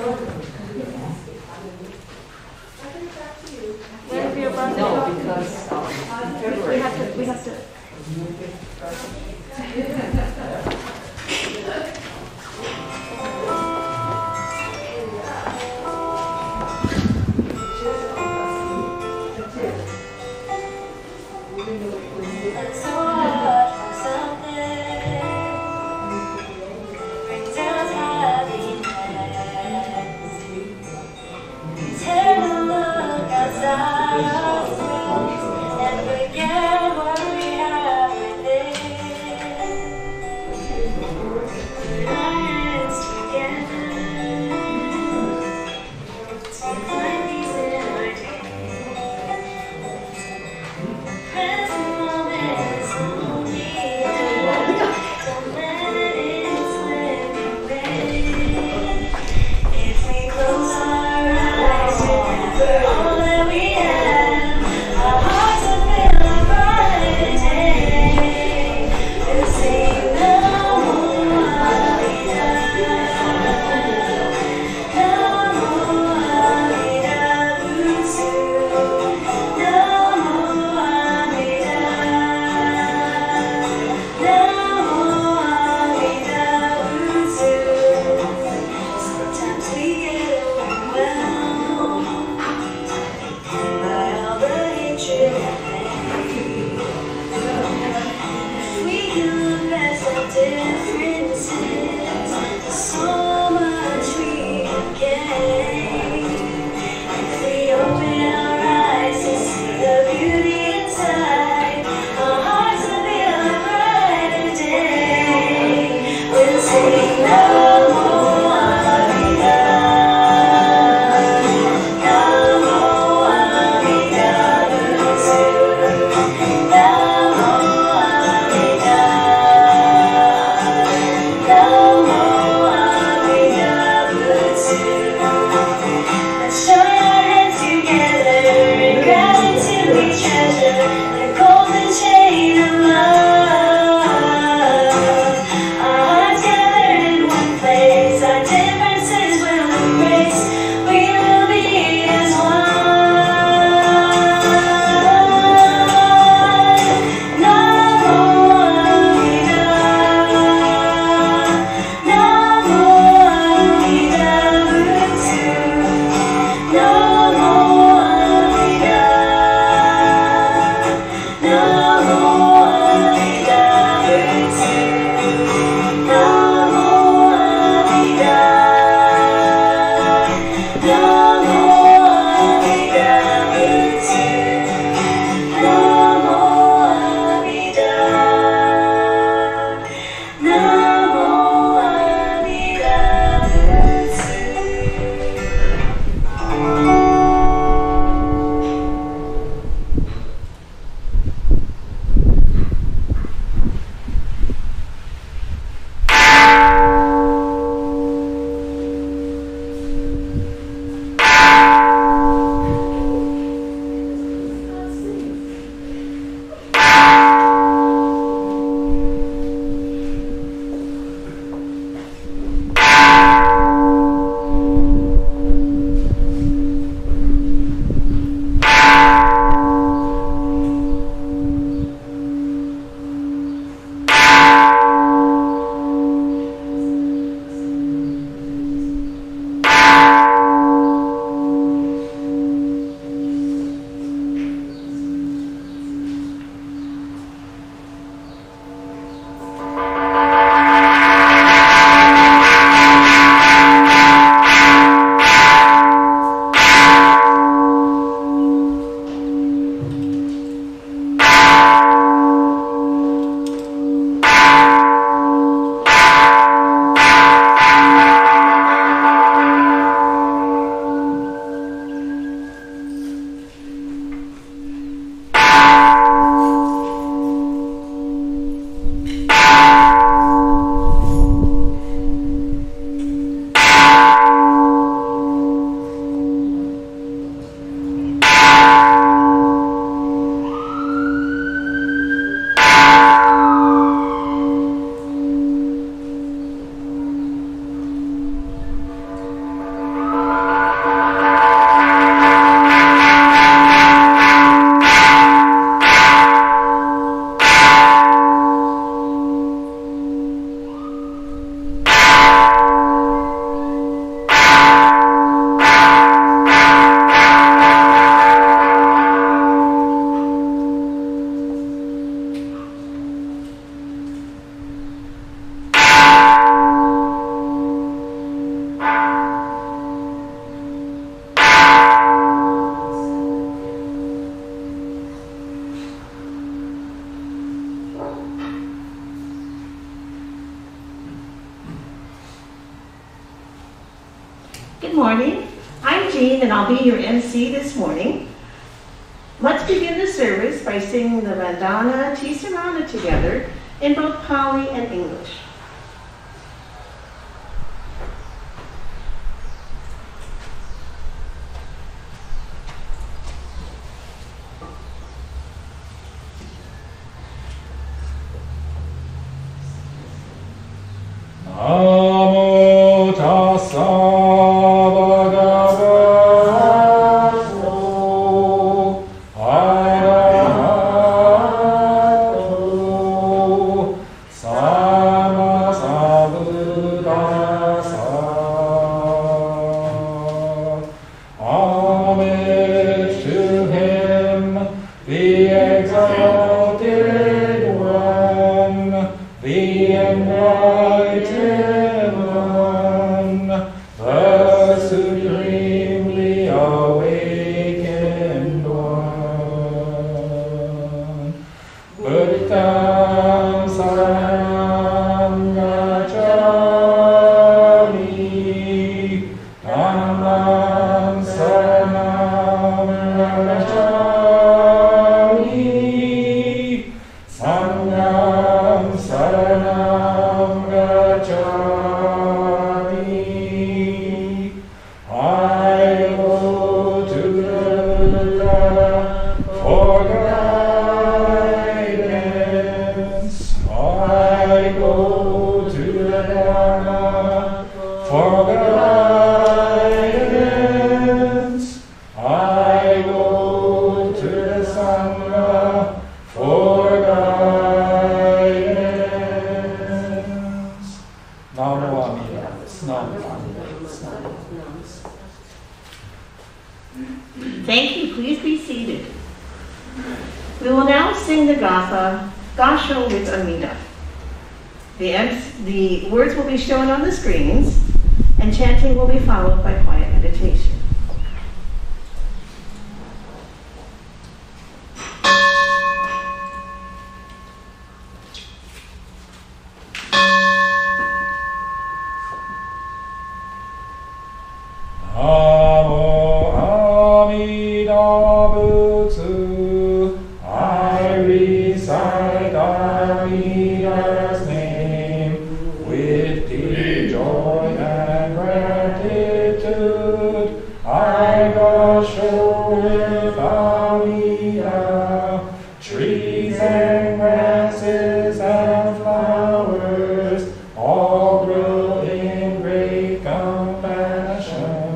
When is your birthday? No, because February. We have to. Together, Good morning. I'm Jean, and I'll be your MC this morning. Let's begin the service by singing the Vandana Tisarana together in both Pali and English. Namo tassa bhagavato arahato sammasambuddhassa. Homage to him, the exalted one, the enlightened one, the supremely awakened one. Buddham saranam gacchami, dhammam saranam gacchami, sangham saranam gacchami. I go to Buddha for guidance. I go to the Dharma for guidance. I go to the Sangha for guidance. Namo Amidas, Namo Amidas, Namo Amidas. Thank you. Please be seated. We will now sing the Gatha, Gasho with Amida. The words will be shown on the screens, and chanting will be followed by quiet meditation. Namo Amida Butsu. I recite Amida's name with deep joy and gratitude. I gasho with Amida, trees and grasses and flowers, all grow in great compassion.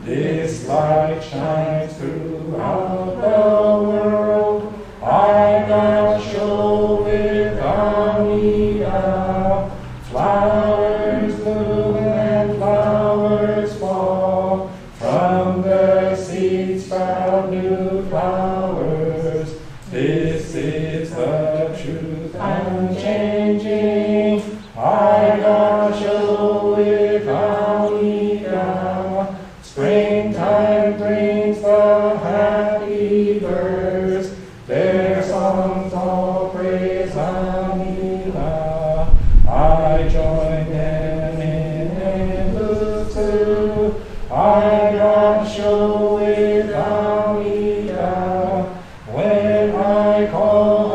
This light shines throughout the world. I gasho with Amida, flowers bloom and flowers fall. From the seeds sprout new flowers. This is the truth unchanging. I gasho with Amida. Springtime brings the happy birds. Their songs all praise Amida. I join them in Butsu. I gasho with Amida. When I call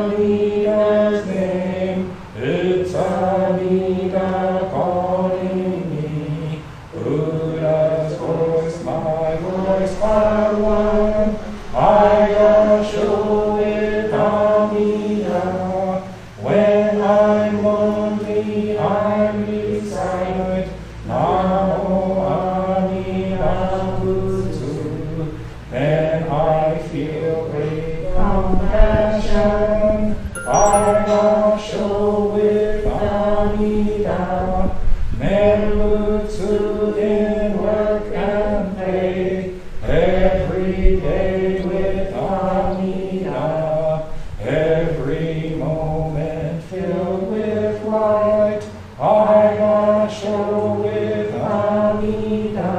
Amida's name, it's Amida calling me. Buddha's voice, my voice are one. I gasho with Amida. When I'm lonely, I recite Namo Amida Butsu. Then I feel great compassion. I gasho with Amida. Nembutsu in work and play. Every day with Amida. Every moment filled with light. I gasho with Amida.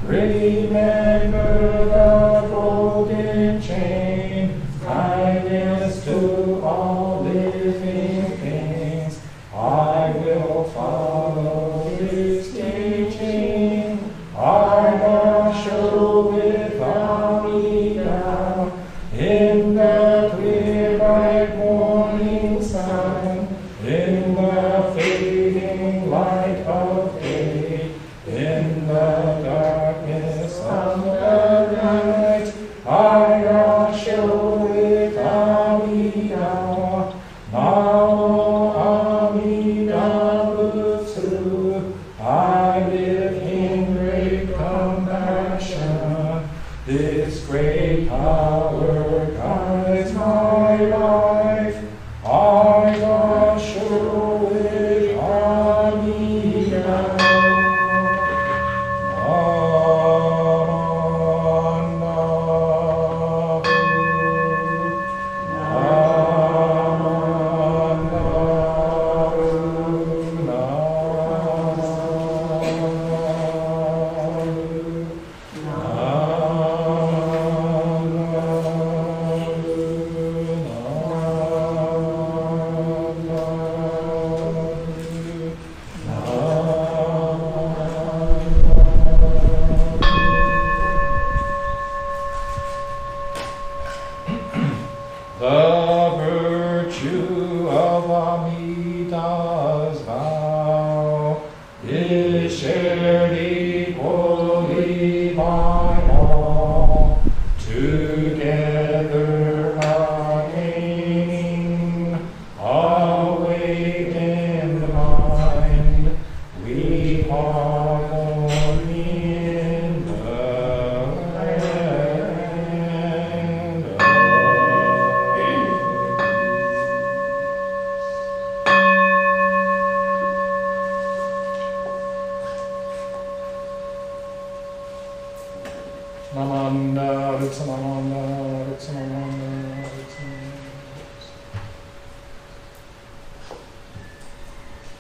Remember the golden chain. Kindness to all living things. I will follow his teaching. I live in great compassion. This great power guides my life. I must show it Amida.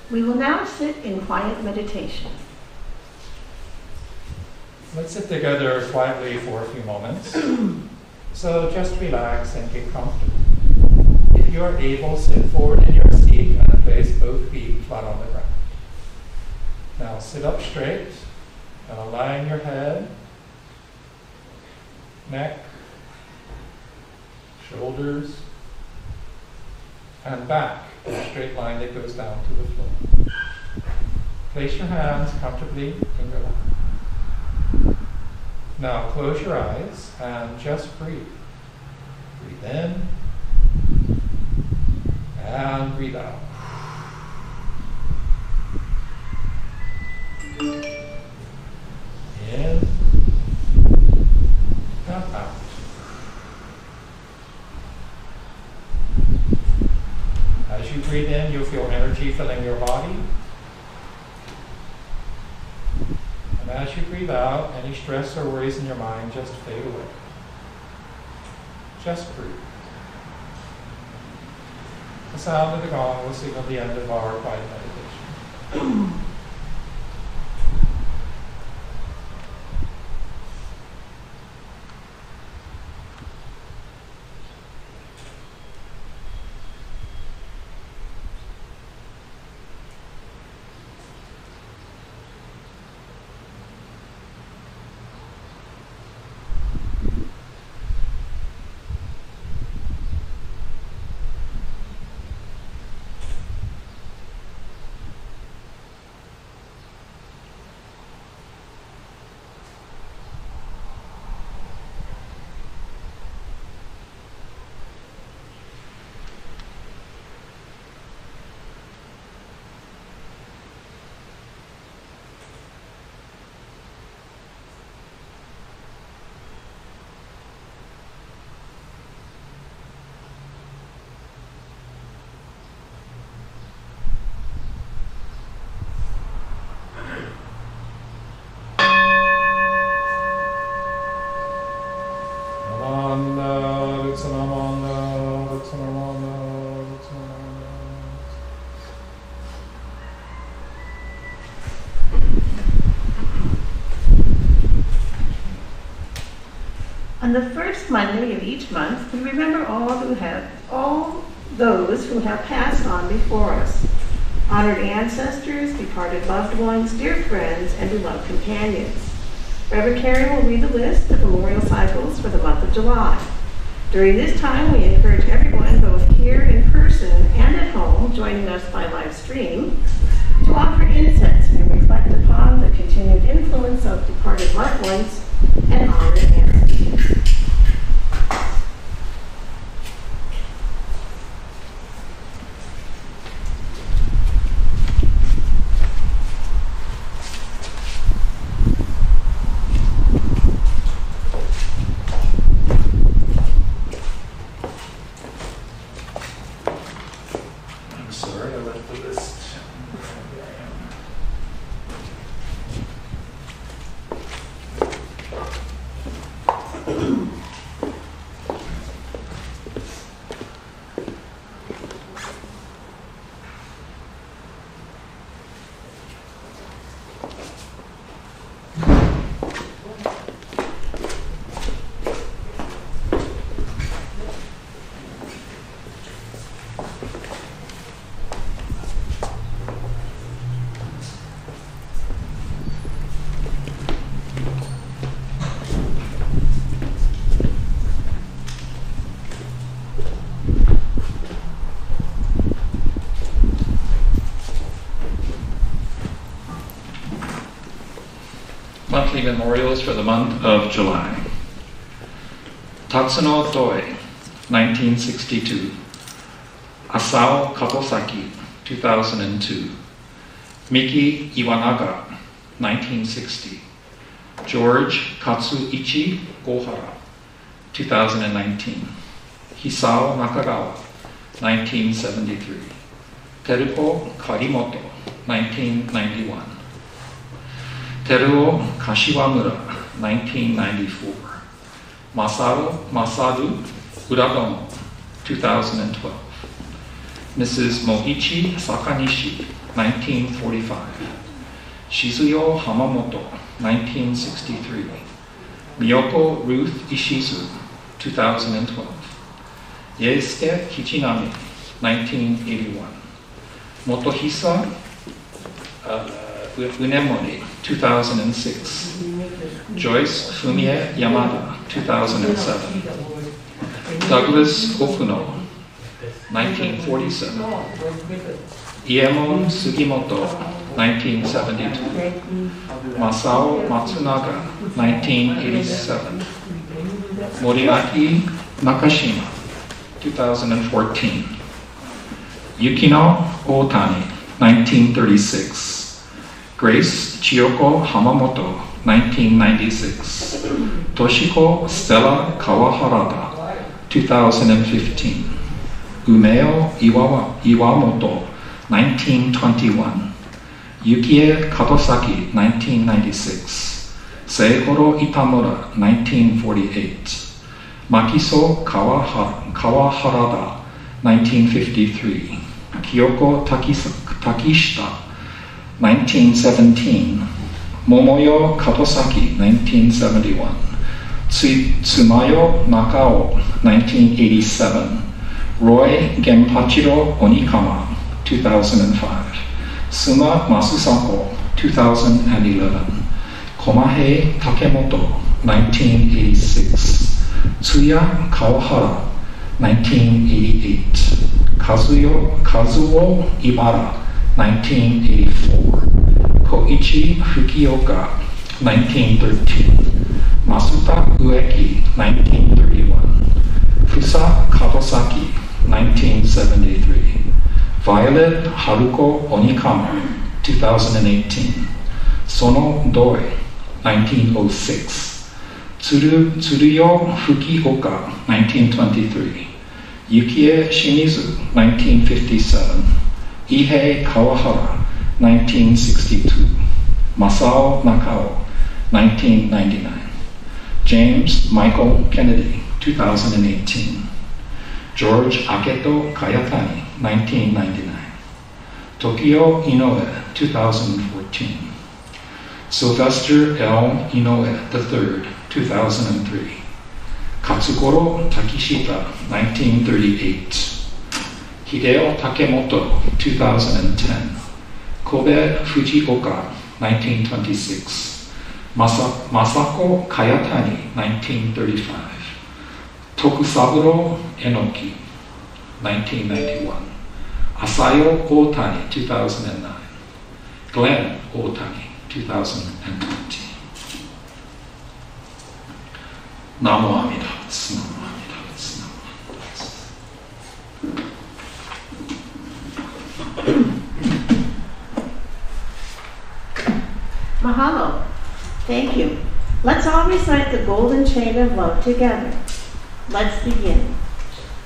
We will now sit in quiet meditation. Let's sit together quietly for a few moments. So just relax and get comfortable. If you are able, sit forward in your seat and place both feet flat on the ground. Now sit up straight and align your head, neck, shoulders, and back in a straight line that goes down to the floor. Place your hands comfortably in your lap. Now close your eyes and just breathe. Breathe in and breathe out. In and out. As you breathe in, you'll feel energy filling your body. And as you breathe out, any stress or worries in your mind just fade away. Just breathe. The sound of the gong will signal the end of our quiet meditation. On the first Monday of each month, we remember all those who have passed on before us, honored ancestors, departed loved ones, dear friends, and beloved companions. Reverend Carey will read the list of memorial cycles for the month of July. During this time, we encourage everyone, both here in person and at home, joining us by live stream, to offer incense and reflect upon the continued influence of departed loved ones and honored ancestors. monthly memorials for the month of July. Tatsuno Doi, 1962. Asao Katosaki, 2002. Miki Iwanaga, 1960. George Katsuichi Gohara, 2019. Hisao Makawao, 1973. Teruko Karimoto, 1991. Teruo Kashiwamura, 1994. Masaru Uradomo, 2012. Mrs. Moichi Sakanishi, 1945. Shizuyo Hamamoto, 1963. Miyoko Ruth Ishizu, 2012. Yeisuke Kichinami, 1981. Motohisa Unemori, 2006. Joyce Fumie Yamada, 2007. Douglas Okuno, 1947. Iemon Sugimoto, 1972. Masao Matsunaga, 1987. Moriaki Nakashima, 2014. Yukino Otani, 1936. Grace Chiyoko Hamamoto, 1996. Toshiko Stella Kawaharada, 2015. Umeo Iwamoto, 1921. Yukie Katosaki, 1996. Seigoro Itamura, 1948. Makiso Kawaharada, 1953. Kyoko Takishita, 1917. Momoyo Katosaki, 1971. Tsumayo Nakao, 1987. Roy Genpachiro Onikama, 2005. Suma Masusako, 2011. Komahe Takemoto, 1986. Tsuya Kawahara, 1988. Kazuo Ibara, 1984. Koichi Fukioka, 1913. Masuta Ueki, 1931. Fusa Kawasaki, 1973. Violet Haruko Onikama, 2018. Sono Doi, 1906. Tsuruyo Fukioka, 1923. Yukie Shimizu, 1957. Ihei Kawahara, 1962. Masao Nakao, 1999. James Michael Kennedy, 2018. George Aketo Kayatani, 1999. Tokio Inoue, 2014. Sylvester L. Inoue III, 2003. Katsugoro Takishita, 1938. Hideo Takemoto, 2010. Kobe Fujioka, 1926. Masako Kayatani, 1935. Tokusaburo Enoki, 1991. Asayo Otani, 2009. Glenn Otani, 2020. Namo Amida Butsu, Namo Amida Butsu, Namo Amida Butsu. Mahalo. Thank you. Let's all recite the golden chain of love together. Let's begin.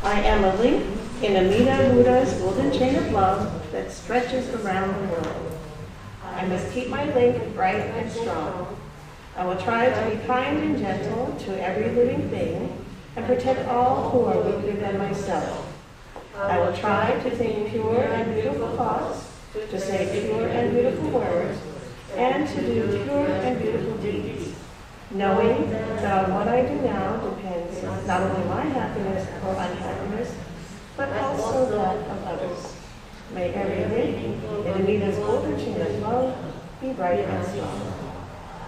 I am a link in Amida Buddha's golden chain of love that stretches around the world. I must keep my link bright and strong. I will try to be kind and gentle to every living thing and protect all who are weaker than myself. I will try to think pure and beautiful thoughts, to say pure and beautiful words, and to do pure and beautiful deeds, knowing that on what I do now depends not only my happiness or unhappiness, but also that of others. May every link in Amita's golden chain of love be bright and strong,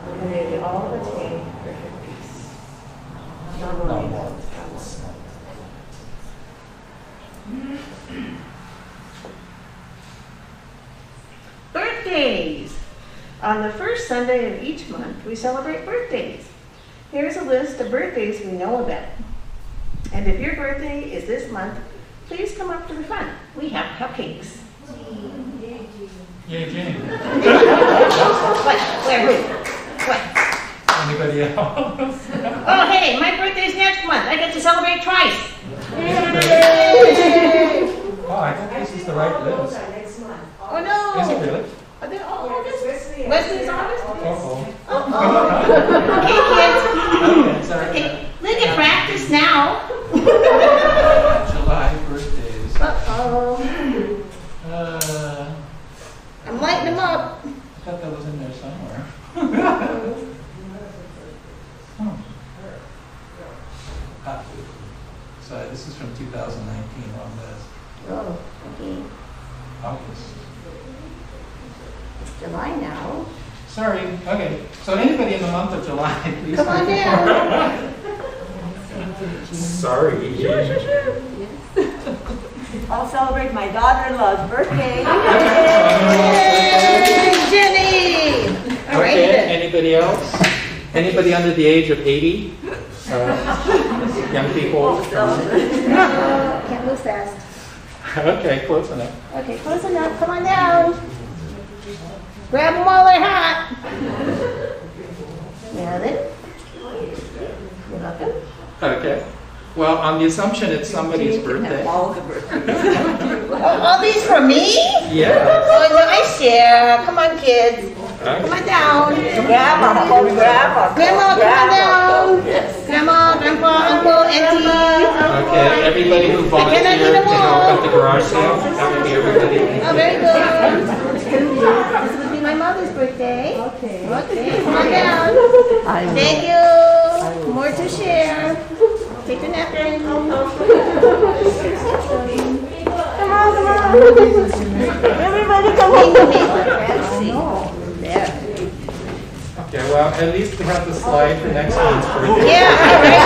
and may we all attain perfect peace. Namo Amida Butsu. Birthdays! On the first Sunday of each month, we celebrate birthdays. Here's a list of birthdays we know about. And if your birthday is this month, please come up to the front. We have cupcakes. Yay, Jane. What? Where? What? Anybody else? Oh, hey, my birthday's next month. I get to celebrate twice. Oh, I think this is the right list. Oh, no. Is it really? Oh, Wesley's August? Uh-oh. Okay, kids. Okay, sorry. Okay, we can practice now. July birthdays. Uh-oh. I'm lighting them up. I thought that was in there somewhere. Oh. So this is from 2019 on this. Oh, okay. August. It's July now. Sorry. Okay. So anybody in the month of July, please. Come on down. Sorry. Sure. I'll celebrate my daughter-in-law's birthday. Yay, Jenny! All right, Okay, then. anybody else? Anybody under the age of 80? Young people? Can't move fast. Okay, close enough. Okay, close enough. Come on down. Grab them while they're hot. Now then. You're welcome. Okay. Well, on the assumption it's somebody's birthday. All the birthdays. All these for me? Yeah. Oh, nice, yeah. Come on, kids. Come on down. Grandma, Grandma, come on down. Yes. Grandma, Grandpa, Uncle, Auntie. Okay, everybody who volunteered to help at the garage sale, that would be everybody. Oh, very good. This would be my mother's birthday. Okay, come on down. Thank you. More to share. Take the napkin. Come on. Everybody come on. There. Okay, well, at least we have the slide for next month's birthday. Yeah, all right.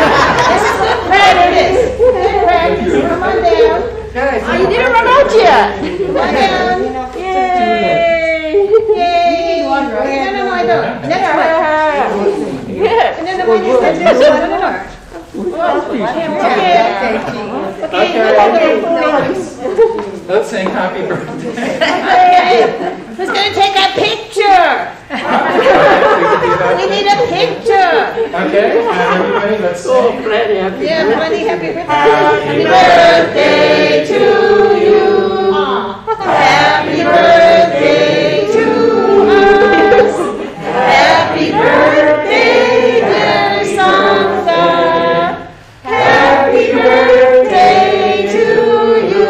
This is good practice. Good practice. Come on down. Guys, Oh, you didn't run out yet. Come on down. Yay. Yay. No, I don't. Next one. Yes. And then the one you said this one. Okay. Let's sing happy birthday. Okay. Who's going to take a picture? We need a picture. Okay, everybody, let's sing. Yeah, everybody, happy birthday. Happy birthday to you. Happy birthday to us. Happy birthday, dear Santa. Happy birthday to you.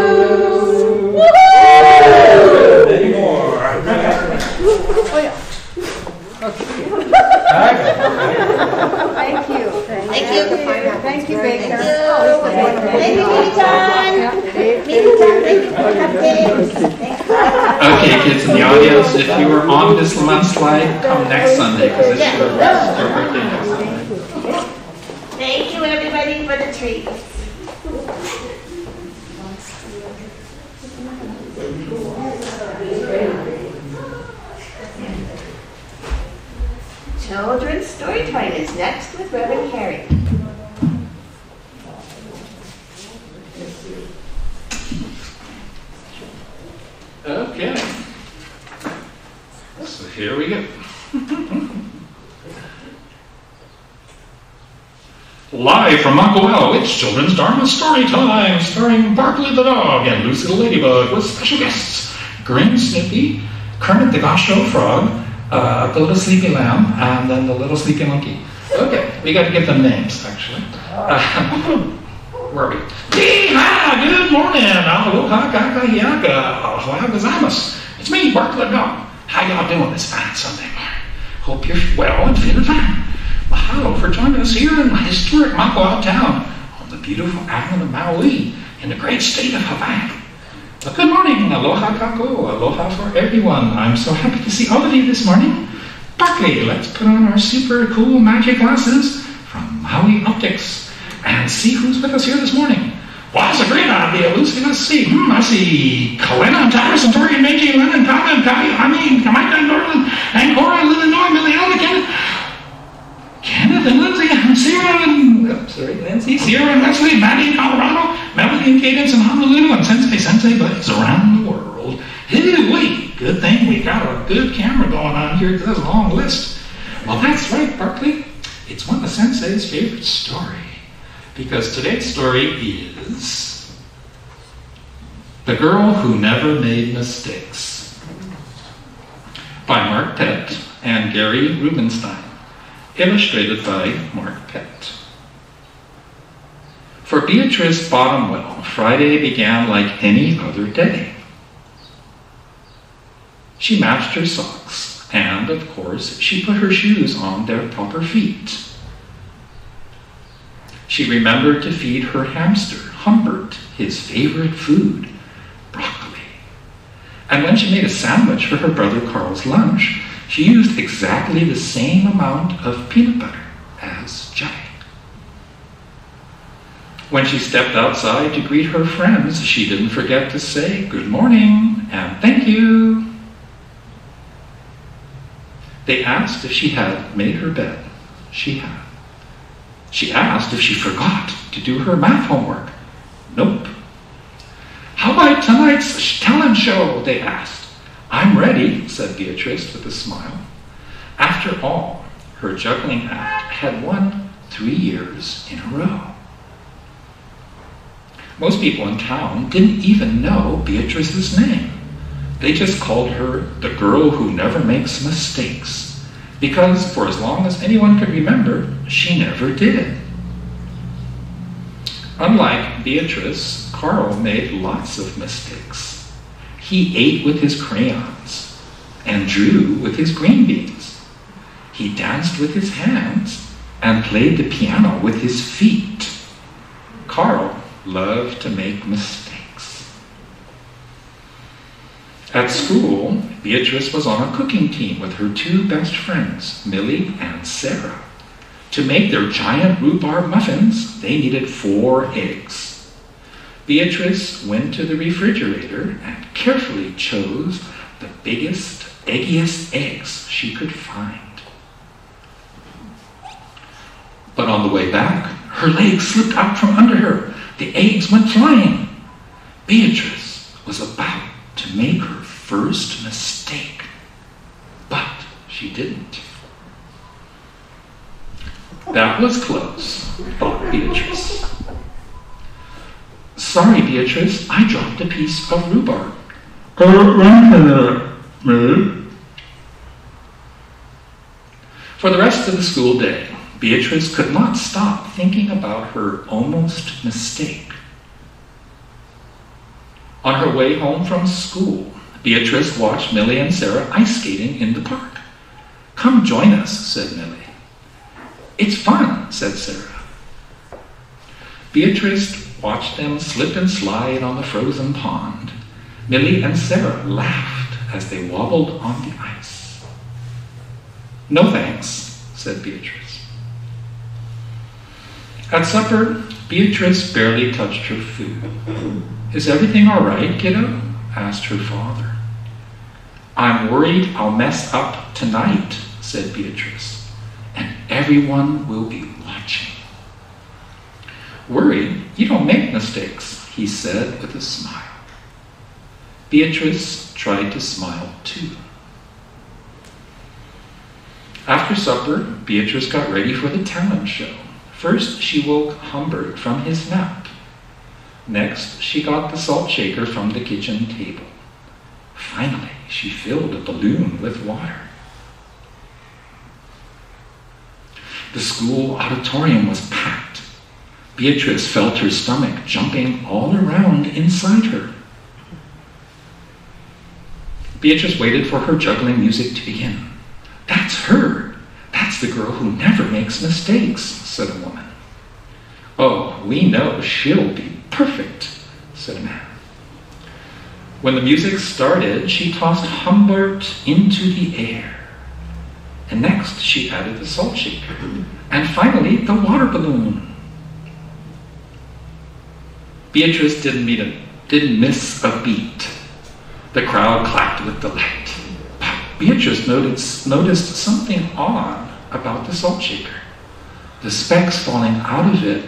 Woohoo! Any more? Thank you. Thank you. Thank you, Baker. Thank you, meeting time. Meeting time, thank you for cupcakes. Okay, kids in the audience, if you were on this month's slide, come next Sunday, because it's your birthday next Sunday. Thank you, everybody, for the treats. Children's story time is next with Reverend Carrie. Okay. So here we go. Live from Makawao, it's Children's Dharma Story Time, starring Barkley the dog and Lucy the ladybug, with special guests Grim Snippy, Kermit the Gosh Show Frog, the little sleepy lamb, and then the little sleepy monkey. Okay, we got to give them names, actually. Where are we? Yee-haw! Good morning! Aloha kakayaka! Aloha gozaimasu! It's me, Barkley the dog. How y'all doing this fine Sunday morning? Hope you're well and feeling fine. Mahalo for joining us here in historic Makawao town on the beautiful island of Maui in the great state of Hawaii. Well, good morning, aloha kako, aloha for everyone. I'm so happy to see all of you this morning. Barkley, let's put on our super cool magic glasses from Maui Optics and see who's with us here this morning. Well, that's a great idea, Lucy. Let's see. I see Kalena, Tyrus, and Tori, and Meiji, and Lennon, Papa, and Patty, Micah, and Norland, and Cora, and Illinois, Millie, Ella, Kenneth, and Lindsay, and Lindsay, Sierra, and Leslie, Maddie in Colorado, Melody and Cadence in Honolulu, and Sensei buddies around the world. Hey, wait, good thing we got a good camera going on here. There's a long list. Well, that's right, Berkeley. It's one of Sensei's favorite stories. Because today's story is The Girl Who Never Made Mistakes by Mark Pett and Gary Rubenstein, illustrated by Mark Pett. For Beatrice Bottomwell, Friday began like any other day. She matched her socks, and, of course, she put her shoes on their proper feet. She remembered to feed her hamster, Humbert, his favorite food, broccoli. And when she made a sandwich for her brother Carl's lunch, she used exactly the same amount of peanut butter as jelly. When she stepped outside to greet her friends, she didn't forget to say good morning and thank you. They asked if she had made her bed. She had. She asked if she forgot to do her math homework. Nope. How about tonight's talent show, they asked. I'm ready, said Beatrice with a smile. After all, her juggling act had won 3 years in a row. Most people in town didn't even know Beatrice's name. They just called her the girl who never makes mistakes. Because for as long as anyone could remember, she never did. Unlike Beatrice, Carl made lots of mistakes. He ate with his crayons and drew with his green beans. He danced with his hands and played the piano with his feet. Carl loved to make mistakes. At school, Beatrice was on a cooking team with her 2 best friends, Millie and Sarah. To make their giant rhubarb muffins, they needed 4 eggs. Beatrice went to the refrigerator and carefully chose the biggest, eggiest eggs she could find. But on the way back, her legs slipped out from under her. The eggs went flying. Beatrice was about to make her first mistake, but she didn't. That was close, thought Beatrice. Sorry, Beatrice, I dropped a piece of rhubarb. For the rest of the school day, Beatrice could not stop thinking about her almost mistake. On her way home from school, Beatrice watched Millie and Sarah ice skating in the park. Come join us, said Millie. It's fun, said Sarah. Beatrice watched them slip and slide on the frozen pond. Millie and Sarah laughed as they wobbled on the ice. No thanks, said Beatrice. At supper, Beatrice barely touched her food. Is everything all right, kiddo? Asked her father. I'm worried I'll mess up tonight, said Beatrice, and everyone will be watching. Worried? You don't make mistakes, he said with a smile. Beatrice tried to smile too. After supper, Beatrice got ready for the talent show. First, she woke Humbert from his nap. Next, she got the salt shaker from the kitchen table. Finally, she filled a balloon with water. The school auditorium was packed. Beatrice felt her stomach jumping all around inside her. Beatrice waited for her juggling music to begin. That's her. That's the girl who never makes mistakes, said a woman. Oh, we know she'll be perfect, said a man. When the music started, she tossed Humbert into the air. And next, she added the salt shaker. And finally, the water balloon. Beatrice didn't miss a beat. The crowd clapped with delight. But Beatrice noticed something odd about the salt shaker. The specks falling out of it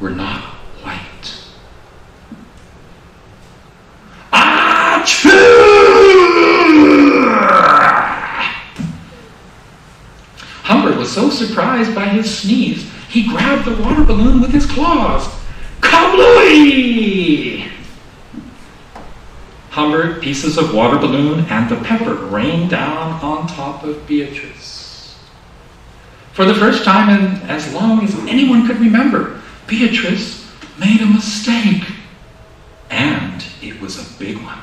were not white. Humbert was so surprised by his sneeze, he grabbed the water balloon with his claws. Kablooey! Humbert, pieces of water balloon, and the pepper rained down on top of Beatrice. For the first time in as long as anyone could remember, Beatrice made a mistake. And it was a big one.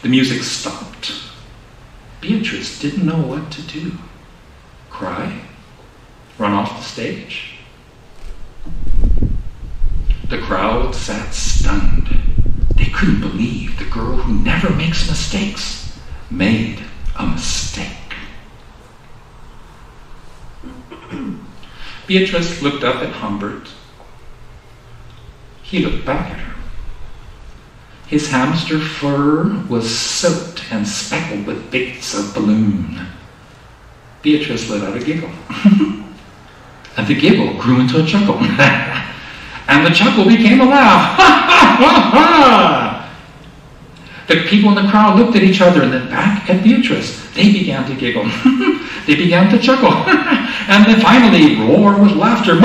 The music stopped. Beatrice didn't know what to do. Cry? Run off the stage? The crowd sat stunned. They couldn't believe the girl who never makes mistakes made a mistake. Beatrice looked up at Humbert. He looked back at her. His hamster fur was soaked and speckled with bits of balloon. Beatrice let out a giggle. And the giggle grew into a chuckle. And the chuckle became a laugh. The people in the crowd looked at each other and then back at Beatrice. They began to giggle. They began to chuckle. And then finally roar with laughter.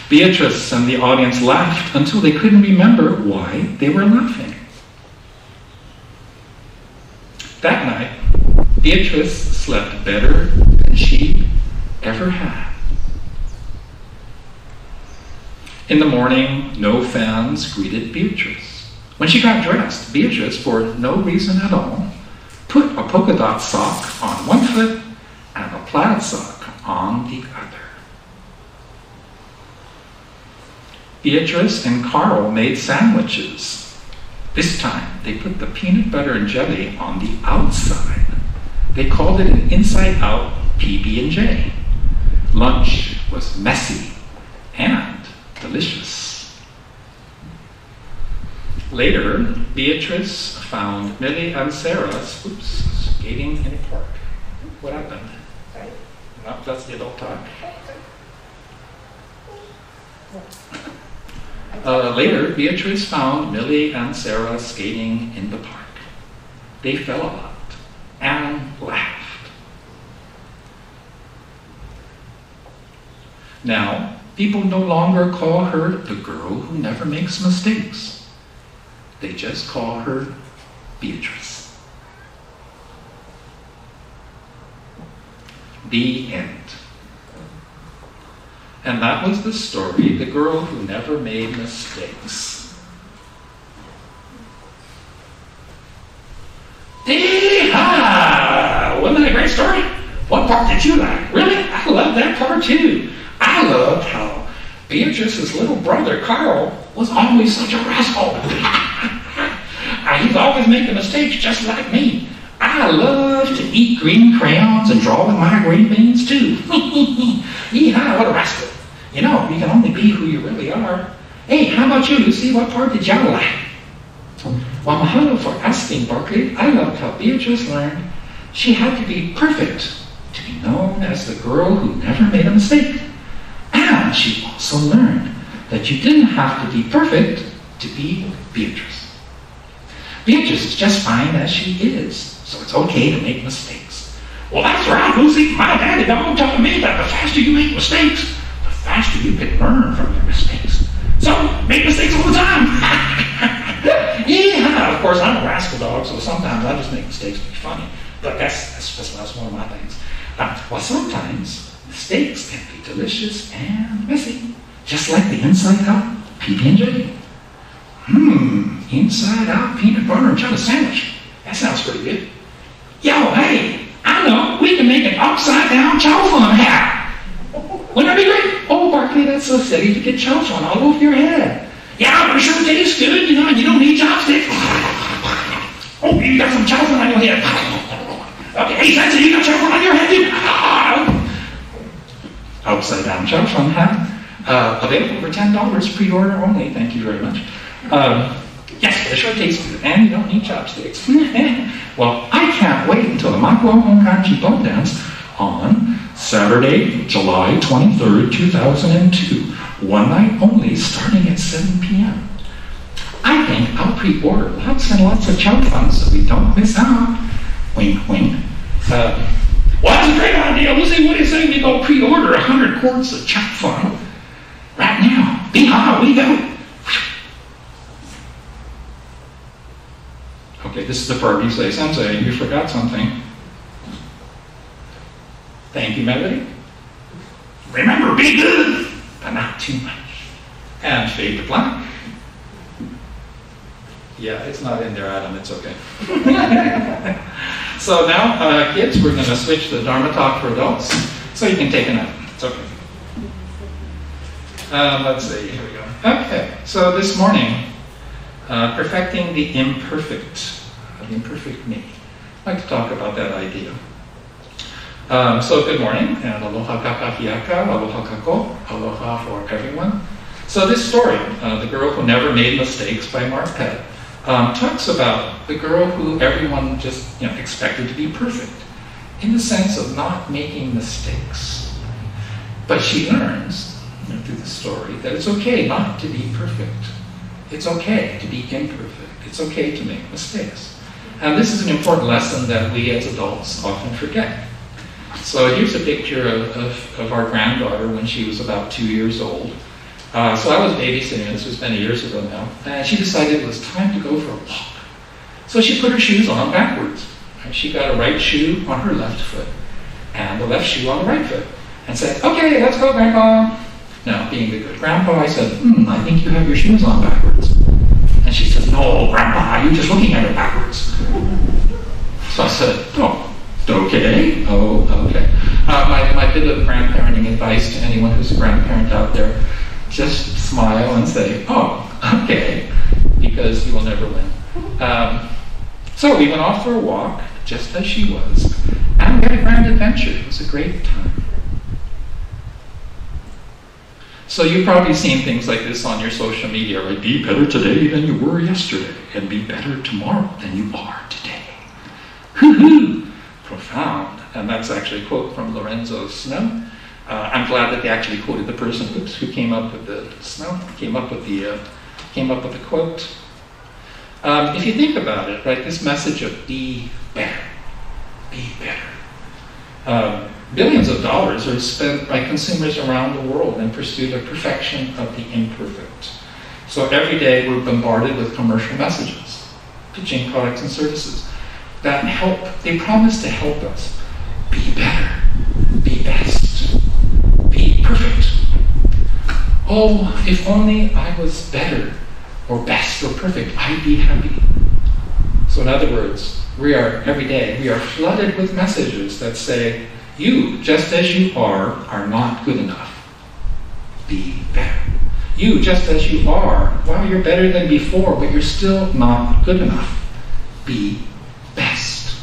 Beatrice and the audience laughed until they couldn't remember why they were laughing. That night, Beatrice slept better than she ever had. In the morning, no fans greeted Beatrice. When she got dressed, Beatrice, for no reason at all, put a polka dot sock on one foot and a plaid sock on the other. Beatrice and Carl made sandwiches. This time, they put the peanut butter and jelly on the outside. They called it an inside-out PB&J. Lunch was messy and delicious. Later, Beatrice found Millie and Sarah skating in a park. What happened? No, that's the adult talk. Later, Beatrice found Millie and Sarah skating in the park. They fell a lot and laughed. Now, people no longer call her the girl who never makes mistakes. They just call her Beatrice. The end. And that was the story, The Girl Who Never Made Mistakes. Dee-ha! Wasn't that a great story? What part did you like? Really? I loved that part too. I loved how Beatrice's little brother, Carl, was always such a rascal. He's always making mistakes just like me. I love to eat green crayons and draw with my green beans too. Yee-haw, what a rascal. You know, you can only be who you really are. Hey, how about you, Lucy? What part did y'all like? Well, mahalo for asking, Barkley. I loved how Beatrice learned she had to be perfect to be known as the girl who never made a mistake. And she also learned that you didn't have to be perfect to be Beatrice. Beatrice is just fine as she is, so it's okay to make mistakes. Well, that's right, Lucy. My daddy dog told me that the faster you make mistakes, the faster you can learn from your mistakes. So, make mistakes all the time. Yeah, of course, I'm a rascal dog, so sometimes I just make mistakes to be funny. But that's one of my things. Well, sometimes mistakes can be delicious and messy, just like the inside-out PB&J. Inside-out peanut butter and jelly sandwich. That sounds pretty good. Yo, hey, I know, we can make an upside-down chow fun hat. Wouldn't that be great? Oh, Barkley, that's so silly to get chow fun all over your head. Yeah, but it sure tastes good, you know, you don't need chopsticks. Oh, you got some chow fun on your head. Okay, hey, Sensei, you got chow fun on your head, too. upside down chow fun hat, available for $10, pre-order only. Thank you very much. Yes, but it sure tastes good, and you don't need chopsticks. Well, I can't wait until the Makawao Hongwanji boat dance on Saturday, July 23rd, 2002. One night only, starting at 7 p.m. I think I'll pre-order lots and lots of chow fun so we don't miss out. Wink, wink. Well, that's a great idea, Lucy. What do you say we go pre-order 100 quarts of chow fun right now? Bing-ha, we go. Okay, this is the part you say, Sensei, you forgot something. Thank you, Melody. Remember, be good, but not too much. And fade to black. Yeah, it's not in there, Adam, it's okay. So now, kids, we're going to switch to Dharma talk for adults, so you can take a nap. It's okay. Let's see, here we go. Okay, so this morning, perfecting the imperfect me. I'd like to talk about that idea. So good morning, and aloha kakahiaka, aloha kako, aloha for everyone. So this story, The Girl Who Never Made Mistakes by Mark Pett, talks about the girl who everyone just expected to be perfect, in the sense of not making mistakes. But she learns through the story that it's okay not to be perfect. It's okay to be imperfect. It's okay to make mistakes. And this is an important lesson that we as adults often forget. So here's a picture of our granddaughter when she was about 2 years old. So I was babysitting, this was many years ago now, and she decided it was time to go for a walk. So she put her shoes on backwards. Right? She got a right shoe on her left foot, and the left shoe on the right foot, and said, okay, let's go, Grandpa. Now, being the good grandpa, I said, I think you have your shoes on backwards. And she said, no, Grandpa, you're just looking at it backwards. So I said, oh, okay. Oh, okay. My bit of grandparenting advice to anyone who's a grandparent out there, just smile and say, oh, okay, because you will never win. So we went off for a walk, just as she was, and we had a grand adventure. It was a great time. So you've probably seen things like this on your social media, right? Be better today than you were yesterday, and be better tomorrow than you are today. Hoo-hoo! Profound. And that's actually a quote from Lorenzo Snow. I'm glad that they actually quoted the person who came up with the came up with the quote. If you think about it, right, this message of be better, billions of dollars are spent by consumers around the world in pursuit of perfection of the imperfect. So every day we're bombarded with commercial messages, pitching products and services that they promise to help us be better, be best, be perfect. Oh, if only I was better or best or perfect, I'd be happy. So in other words, every day we are flooded with messages that say, you, just as you are not good enough. Be better. You, just as you are, well, you're better than before, but you're still not good enough. Be best.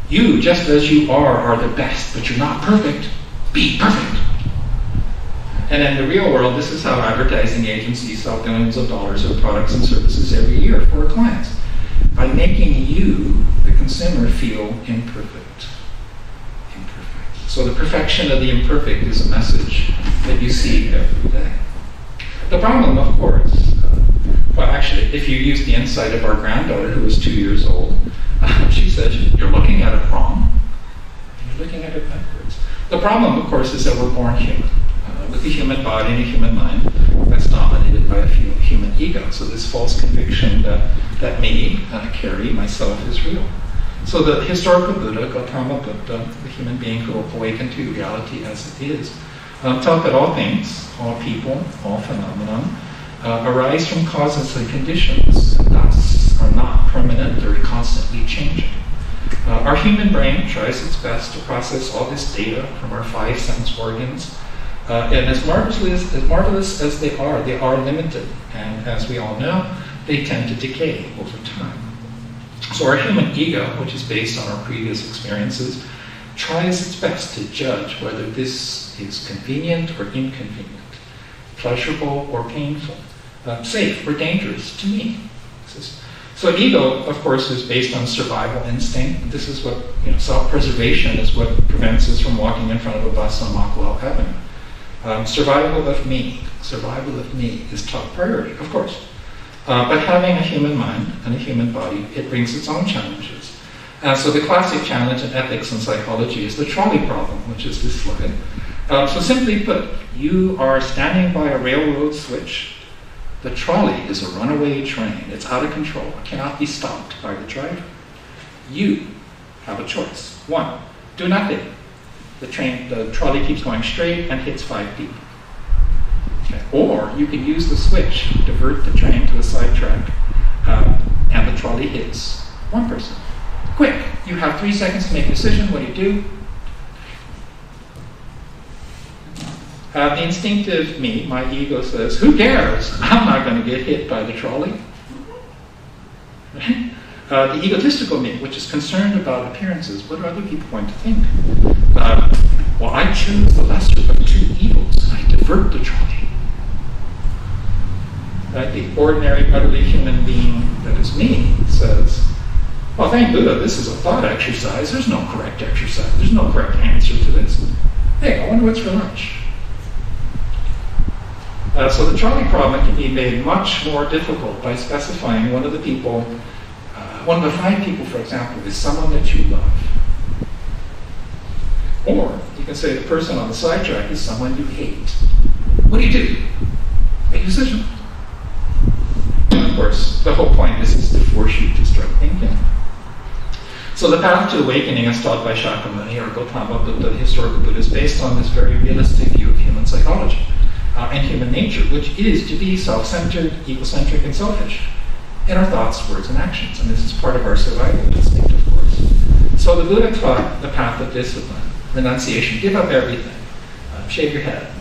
You, just as you are the best, but you're not perfect. Be perfect. And in the real world, this is how advertising agencies sell billions of dollars of products and services every year for their clients, by making you, the consumer, feel imperfect. So the perfection of the imperfect is a message that you see every day. The problem, of course, well, actually, if you use the insight of our granddaughter, who was 2 years old, she said, you're looking at it wrong. You're looking at it backwards. The problem, of course, is that we're born human, with a human body and a human mind that's dominated by a human ego. So this false conviction that me, Carrie, myself, is real. So the historical Buddha, Gautama Buddha, the human being who awakened to reality as it is, taught that all things, all people, all phenomenon, arise from causes and conditions, and thus are not permanent or constantly changing. Our human brain tries its best to process all this data from our 5 sense organs, and as marvelous as they are limited, and as we all know, they tend to decay over time. So our human ego, which is based on our previous experiences, tries its best to judge whether this is convenient or inconvenient, pleasurable or painful, safe or dangerous to me. So ego, of course, is based on survival instinct. This is what, self-preservation is what prevents us from walking in front of a bus on Makawao Avenue. Survival of me is top priority, of course. But having a human mind and a human body, it brings its own challenges. So the classic challenge in ethics and psychology is the trolley problem, which is this slide. So simply put, you are standing by a railroad switch. The trolley is a runaway train. It's out of control. It cannot be stopped by the driver. You have a choice. 1, do nothing. The trolley keeps going straight and hits 5 people. Okay. Or you can use the switch, divert the train to a side track, and the trolley hits 1 person. Quick, you have 3 seconds to make a decision. What do? The instinctive me, my ego, says, who cares? I'm not going to get hit by the trolley. The egotistical me, which is concerned about appearances, what are other people going to think? Well, I choose the lesser of 2 evils. I divert the trolley. The ordinary, utterly human being that is me says, well, thank Buddha, this is a thought exercise. There's no correct exercise. There's no correct answer to this. Hey, I wonder what's for lunch. So the trolley problem can be made much more difficult by specifying one of the people, one of the 5 people, for example, is someone that you love. Or you can say the person on the sidetrack is someone you hate. What do? Make a decision. And of course, the whole point is to force you to start thinking. So the path to awakening as taught by Shakyamuni or Gautama Buddha, the historical Buddha, is based on this very realistic view of human psychology. And human nature, which is to be self-centered, egocentric, and selfish in our thoughts, words, and actions. And this is part of our survival instinct, of course. So the Buddha taught the path of discipline, renunciation, give up everything, shave your head,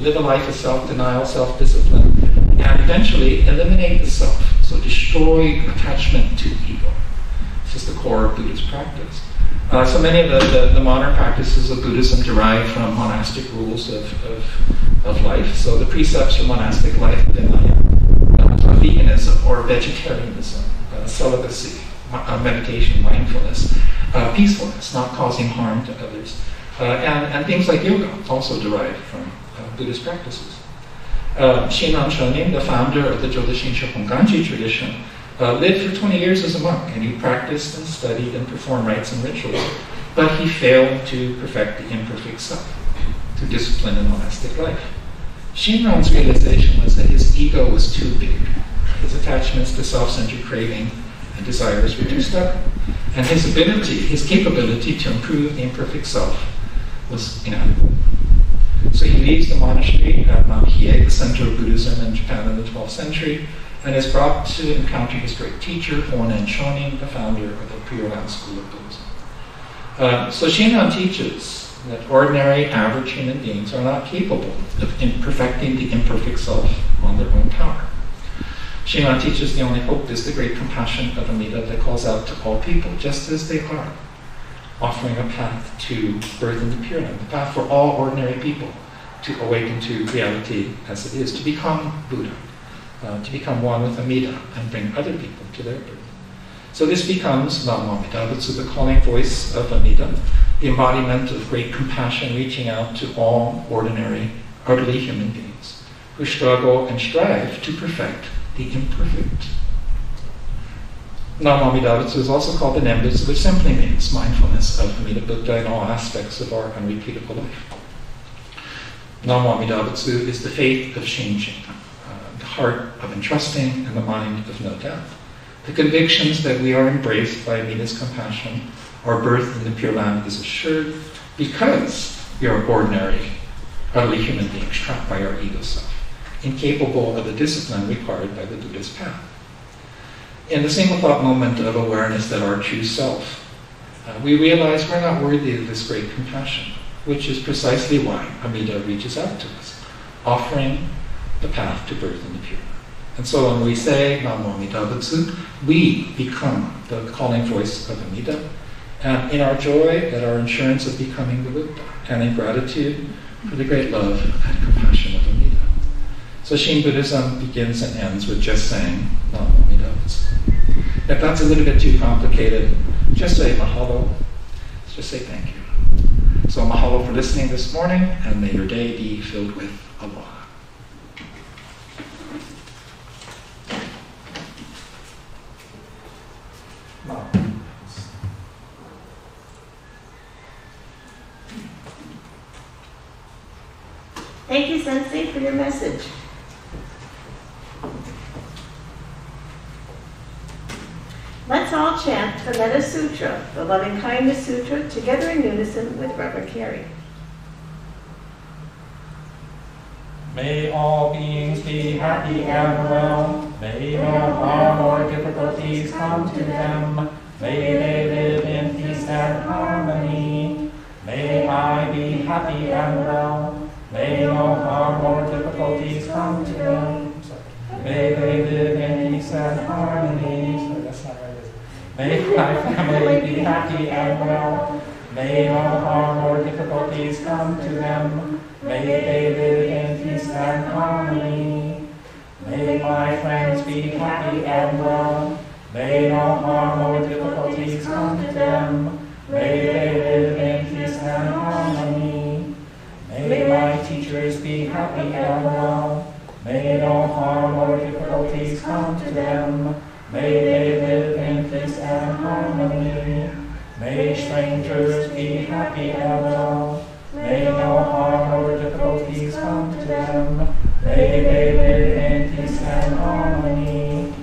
live a life of self-denial, self-discipline, and eventually eliminate the self. So destroy attachment to ego. This is the core of Buddhist practice. So many of the modern practices of Buddhism derive from monastic rules of life. So the precepts for monastic life, veganism or vegetarianism, celibacy, meditation, mindfulness, peacefulness, not causing harm to others, and things like yoga also derive from Buddhist practices. Shinran Shonin, the founder of the Jodashinsha Hongwanji tradition, lived for 20 years as a monk, and he practiced and studied and performed rites and rituals, but he failed to perfect the imperfect self, to discipline in monastic life. Shinran's realization was that his ego was too big. His attachments to self-centered craving and desires were too stubborn, and his capability to improve the imperfect self was inadequate. So he leaves the monastery at Mount Hiei, the center of Buddhism in Japan in the 12th century, and is brought to encounter his great teacher, Honen Shonin, the founder of the Pure Land School of Buddhism. So Shinran teaches that ordinary, average human beings are not capable of perfecting the imperfect self on their own power. Shinran teaches the only hope is the great compassion of Amida that calls out to all people just as they are, offering a path to birth in the Pure Land, the path for all ordinary people to awaken to reality as it is, to become Buddha. To become one with Amida and bring other people to their birth. So this becomes Namo Amida Butsu, the calling voice of Amida, the embodiment of great compassion reaching out to all ordinary, utterly human beings who struggle and strive to perfect the imperfect. Namo Amida Butsu is also called the Nembutsu, which simply means mindfulness of Amida Buddha in all aspects of our unrepeatable life. Namo Amida Butsu is the faith of Shinjin, the heart of entrusting and the mind of no doubt. The convictions that we are embraced by Amida's compassion, our birth in the Pure Land is assured because we are ordinary, utterly human beings trapped by our ego self, incapable of the discipline required by the Buddhist path. In the single thought moment of awareness that our true self, we realize we're not worthy of this great compassion, which is precisely why Amida reaches out to us, offering the path to birth in the Pure Land. And so when we say Namo Amida Butsu, we become the calling voice of Amida, and in our joy at our insurance of becoming the Buddha, and in gratitude for the great love and compassion of Amida. So Shin Buddhism begins and ends with just saying Namo Amida Butsu. If that's a little bit too complicated, just say mahalo. Just say thank you. So mahalo for listening this morning, and may your day be filled with aloha. Thank you, Sensei, for your message. Let's all chant the Metta Sutra, the Loving Kindness Sutra, together in unison with Reverend Carey. May all beings be happy and well. May no harm or difficulties come to them. May they live in peace and harmony. May I be happy and well. May no harm or difficulties come to them. May they live in peace and harmony. Sorry, that's not right, is it? May my family be happy and well. May no harm or difficulties come to them. May they live in peace and harmony. May my friends be happy and well. May no harm or difficulties come to them. May they live in peace and harmony. May my teachers be happy and well. May no harm or difficulties come to them. May they live in peace and harmony. May strangers be happy and well. May no harm or difficulties come to them. May they live in peace and harmony.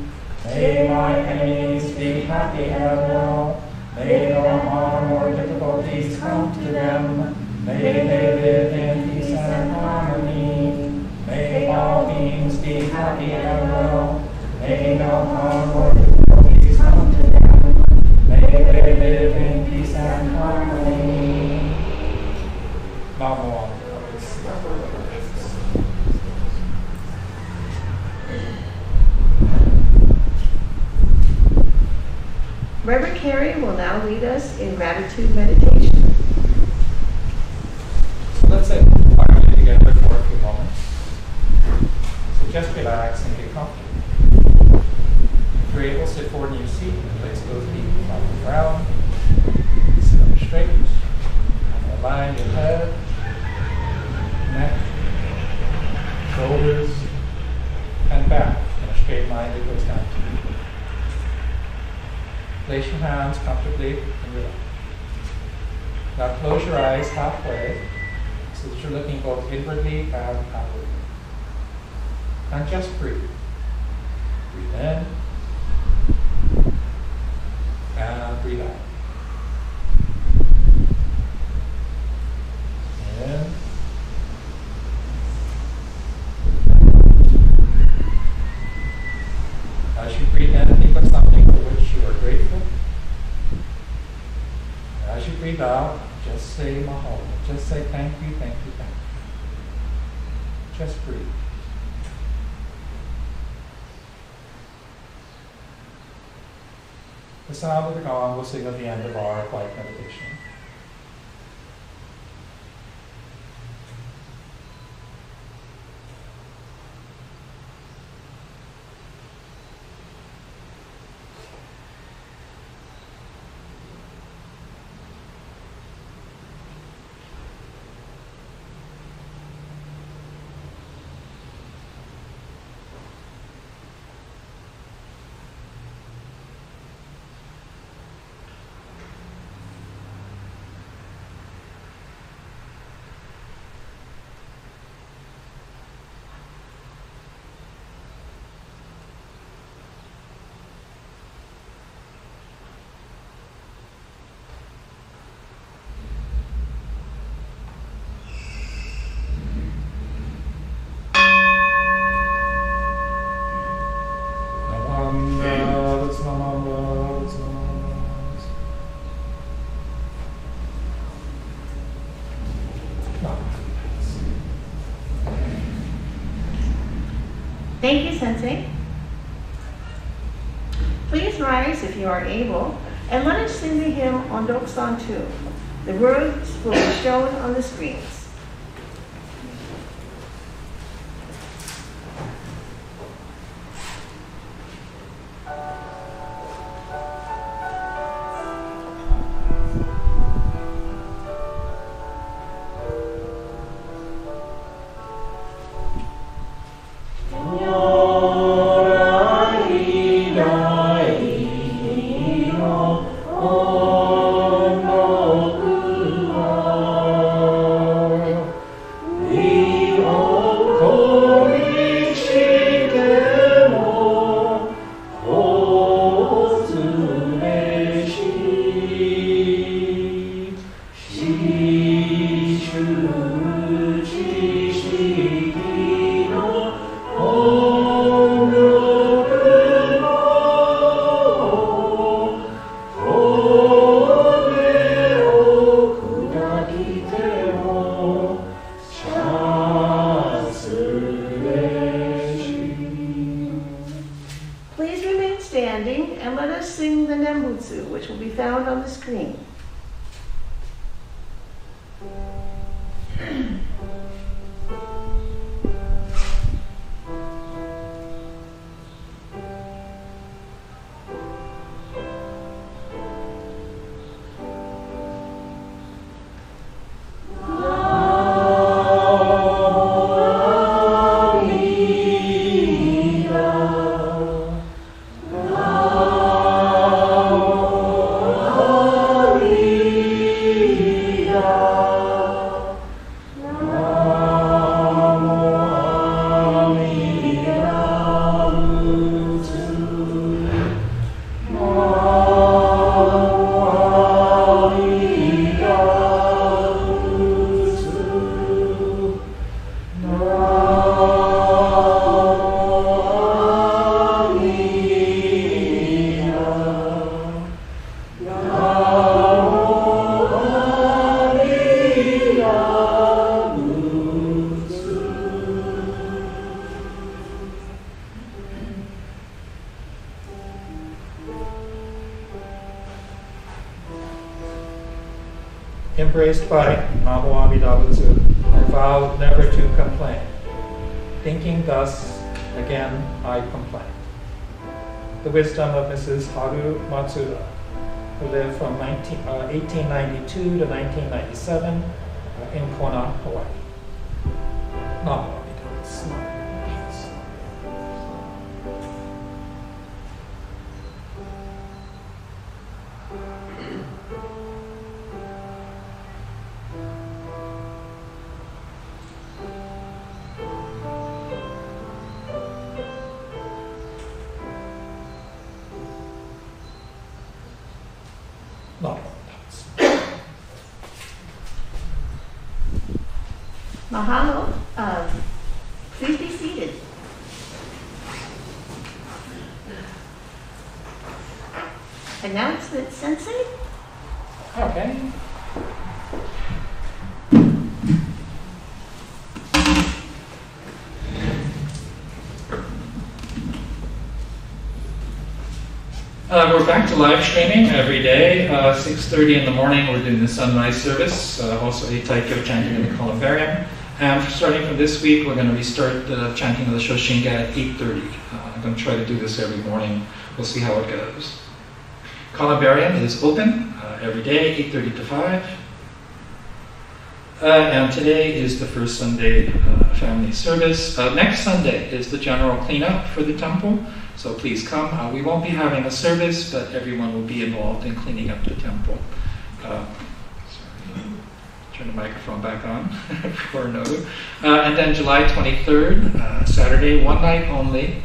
May my enemies be happy and well. May no harm or difficulties come to them. May they live in peace and harmony. May all beings be happy and well. May no harm or difficulties come to them. May they live in peace and harmony. Namo. Reverend Carey will now lead us in gratitude meditation. So let's sit quietly together for a few moments. So just relax and get comfortable. If you're able, sit forward in your seat and place both feet on the ground. Sit up straight. Align your head, neck, shoulders, and back in a straight line that goes down to the knee. Place your hands comfortably in your lap. Now close your eyes halfway so that you're looking both inwardly and outwardly. And just breathe. Breathe in and breathe out. In. As you breathe in, think of something for which you are grateful. As you breathe out, just say mahalo. Just say thank you, thank you, thank you. Just breathe. The sound of the gong will signal the end of our quiet meditation. Thank you, Sensei. Please rise if you are able And let us sing the hymn Ondok San 2. The words will be shown on the screens. Please remain standing and let us sing the Nembutsu, which will be found on the screen. Embraced by Makawao Dabutsu, I vow never to complain. Thinking thus, again I complain. The wisdom of Mrs. Haru Matsuda, who lived from 1892 to 1997 in Kona, Hawaii. Makawao Dabutsu. Mahalo. Please be seated. Announcement, Sensei? Okay. We're back to live streaming every day. 6:30 in the morning, we're doing the sunrise service, also a Taikyo chanting in the columbarium. And starting from this week, we're going to restart the chanting of the Shoshinga at 8:30. I'm going to try to do this every morning. We'll see how it goes. Columbarium is open every day, 8:30 to 5. And today is the first Sunday family service. Next Sunday is the general cleanup for the temple. So please come. We won't be having a service, but everyone will be involved in cleaning up the temple. Turn the microphone back on for no. And then July 23rd, Saturday, one night only,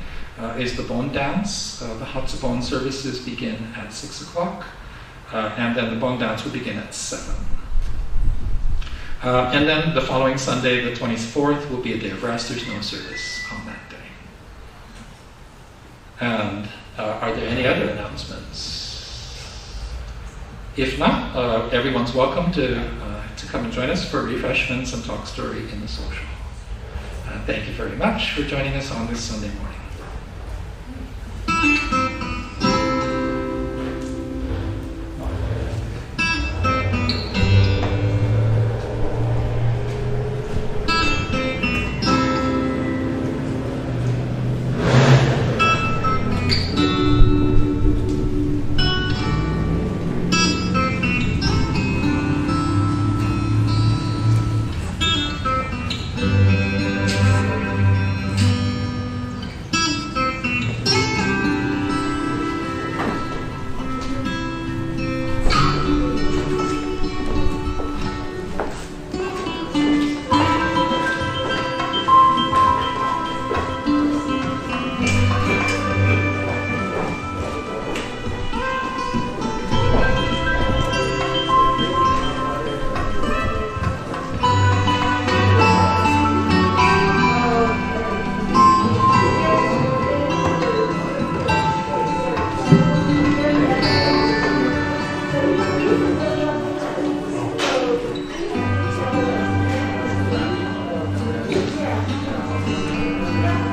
is the bone dance. The Hatsubon services begin at 6 o'clock, and then the bone dance will begin at 7. And then the following Sunday, the 24th, will be a day of rest. There's no service on that day. And are there any other announcements? If not, everyone's welcome to come and join us for refreshments and talk story in the social. Thank you very much for joining us on this Sunday morning.